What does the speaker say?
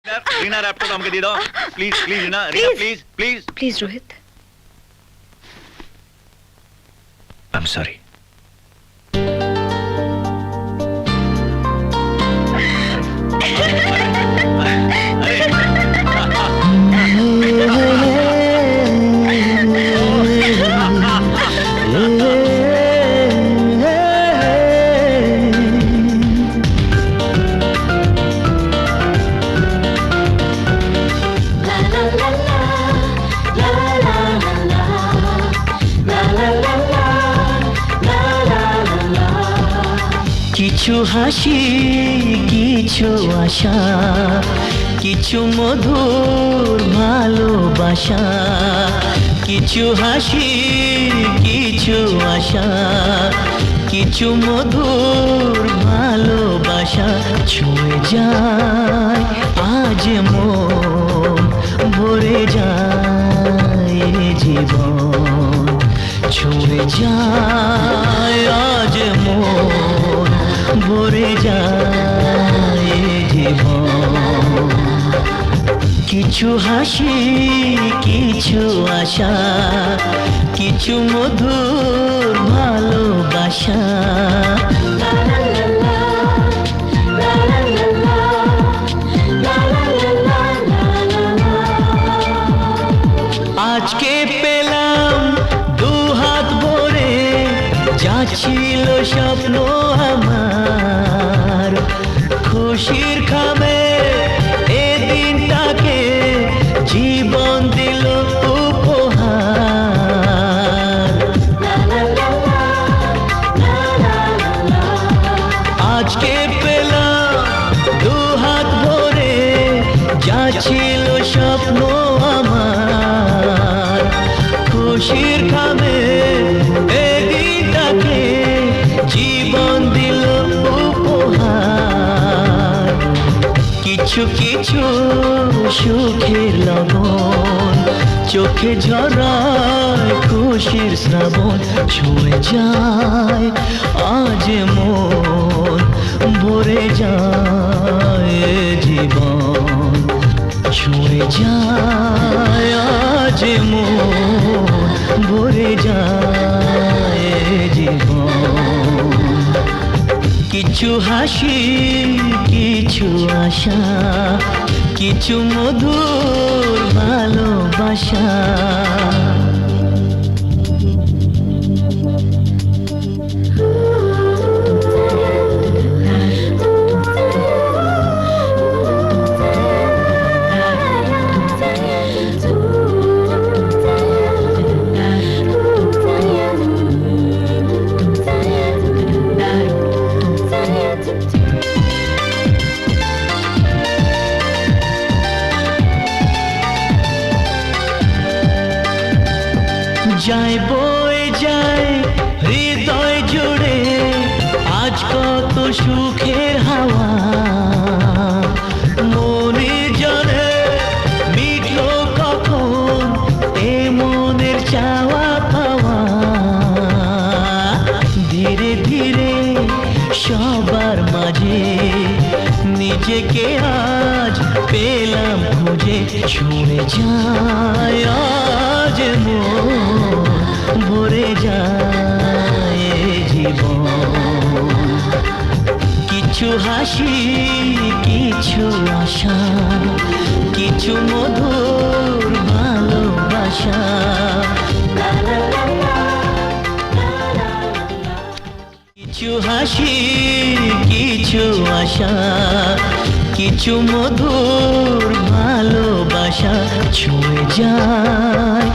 রিনা laptop আমাকে দিয়ে দাও please please Rina please please please Rohit. I am sorry. কিছু হাসি কিছু আশা কিছু মধুর ভালোবাসা কিছু হাসি কিছু আশা কিছু মধুর ভালোবাসা ছুঁয়ে যায় আজ মন ভরে যায় জীবন ছুঁয়ে যায় আজ মন ভরে যায় জীবন কিছু হাসি কিছু আশা কিছু মধুর ভালোবাসা আজকে পেলাম দু হাত ভরে যা ছিল স্বপ্ন আমার খুশির খামে এ দিনটাকে জীবন দিল উপহার আজকে পেলাম দু হাত ভরে যা ছিল স্বপ্ন আমার খুশির খামে এ দিনটাকে জীবন দিল উপহার কিছু কিছু সুখের লবণ চোখে ঝরায় খুশির শ্রাবণ ছুঁয়ে যায় আজ মন ভরে যায় জীবন ছুঁয়ে যায় আজ মন ভরে যায় জীবন কিছু হাসি কিছু আশা কিছু মধুর ভালোবাসা যায় বয়ে যায় হৃদয় জুড়ে আজ কত সুখের হাওয়া মনে জানে মিটলো কখন এ মনের চাওয়া পাওয়া ধীরে ধীরে সবার মাঝে নিজেকে আজ পেলাম খুঁজে ছুঁয়ে যায় আজ মন ভরে যায় জীবন কিছু হাসি কিছু আশা কিছু মধুর ভালোবাসা কিছু হাসি কিছু আশা কিছু মধুর ভালোবাসা ছুঁয়ে যায়